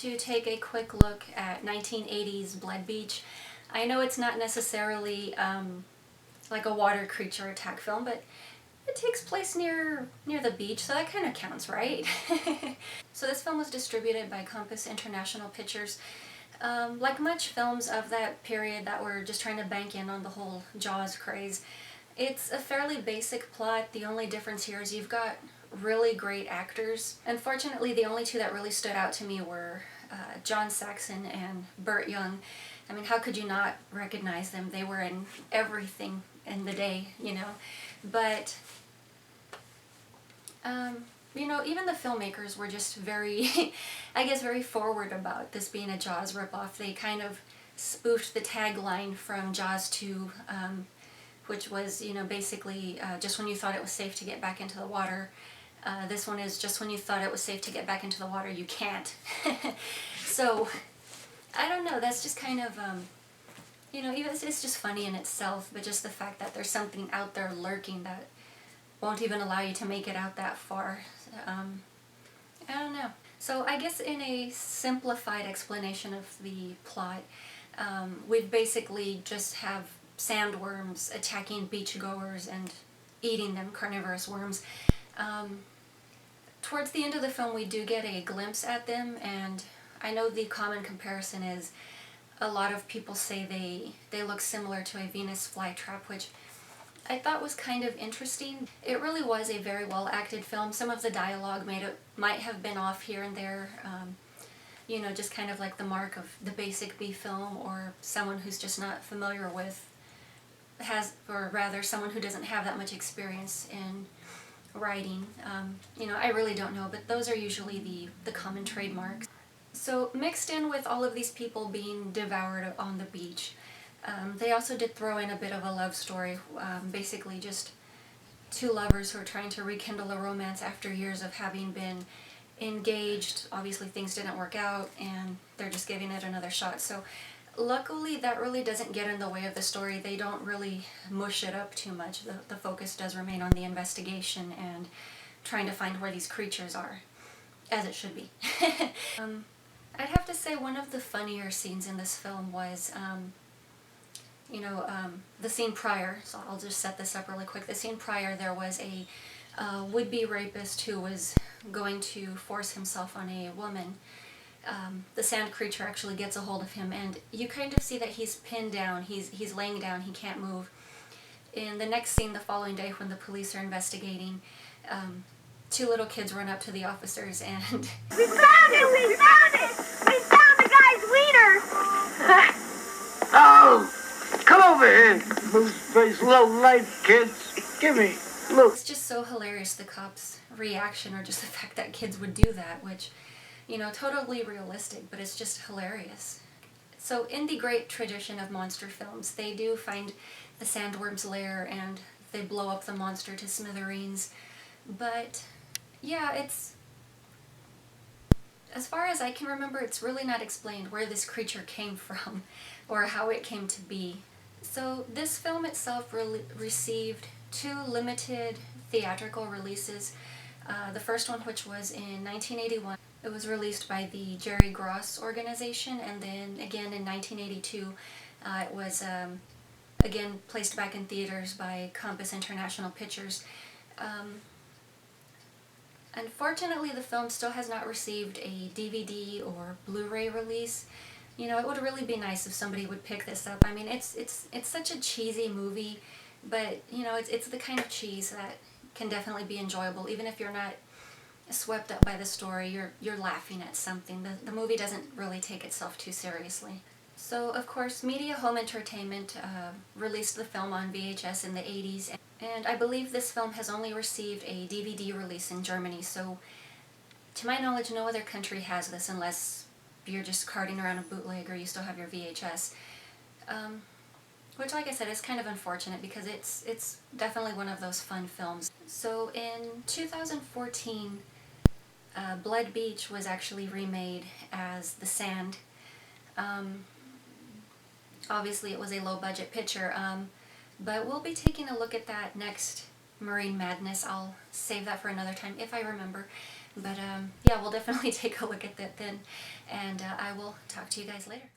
to take a quick look at 1980s Blood Beach. I know it's not necessarily like a water creature attack film, but it takes place near the beach, so that kind of counts, right? So this film was distributed by Compass International Pictures. Like much films of that period that were just trying to bank in on the whole Jaws craze, it's a fairly basic plot. The only difference here is you've got really great actors. Unfortunately, the only two that really stood out to me were John Saxon and Burt Young. I mean, how could you not recognize them? They were in everything in the day, you know. But, you know, even the filmmakers were just very, I guess, very forward about this being a Jaws ripoff. They kind of spoofed the tagline from Jaws 2, which was, you know, basically just when you thought it was safe to get back into the water. This one is just when you thought it was safe to get back into the water, you can't. So, I don't know, that's just kind of, you know, even it's just funny in itself, but just the fact that there's something out there lurking that won't even allow you to make it out that far. I don't know. So I guess in a simplified explanation of the plot, we basically just have sandworms attacking beachgoers and eating them, carnivorous worms. Towards the end of the film we do get a glimpse at them, and I know the common comparison is a lot of people say they look similar to a Venus flytrap, which I thought was kind of interesting. It really was a very well acted film. Some of the dialogue might have been off here and there, you know, just kind of like the mark of the basic B film, or someone who's just not familiar with, or rather someone who doesn't have that much experience in writing. You know, I really don't know, but those are usually the common trademarks. So mixed in with all of these people being devoured on the beach, they also did throw in a bit of a love story, basically just two lovers who are trying to rekindle a romance after years of having been engaged. Obviously things didn't work out and they're just giving it another shot. So luckily that really doesn't get in the way of the story. They don't really mush it up too much. The focus does remain on the investigation and trying to find where these creatures are, as it should be. I'd have to say one of the funnier scenes in this film was, you know, the scene prior, so I'll just set this up really quick. The scene prior, there was a would-be rapist who was going to force himself on a woman. The sand creature actually gets a hold of him, and you kind of see that he's pinned down, he's laying down, he can't move. In the next scene, the following day, when the police are investigating, two little kids run up to the officers and... We found it! We found it! We found the guy's wiener! Oh! Come over here, moose-faced little life kids. Give me, look. It's just so hilarious, the cops' reaction, or just the fact that kids would do that, which, you know, totally realistic, but it's just hilarious. So in the great tradition of monster films, they do find the sandworm's lair and they blow up the monster to smithereens. But yeah, it's, as far as I can remember, it's really not explained where this creature came from or how it came to be. So this film itself received two limited theatrical releases. The first one, which was in 1981, it was released by the Jerry Gross organization, and then again in 1982 it was again placed back in theaters by Compass International Pictures. Unfortunately, the film still has not received a DVD or Blu-ray release. You know, it would really be nice if somebody would pick this up. I mean, it's such a cheesy movie, but you know, it's the kind of cheese that can definitely be enjoyable, even if you're not swept up by the story. You're laughing at something. The movie doesn't really take itself too seriously. So, of course, Media Home Entertainment released the film on VHS in the 80s, and I believe this film has only received a DVD release in Germany, so to my knowledge no other country has this unless you're just carting around a bootleg or you still have your VHS. Which, like I said, is kind of unfortunate because it's definitely one of those fun films. So in 2014, Blood Beach was actually remade as The Sand. Obviously it was a low-budget picture, but we'll be taking a look at that next marine madness. I'll save that for another time if I remember. But yeah, we'll definitely take a look at that then, and I will talk to you guys later.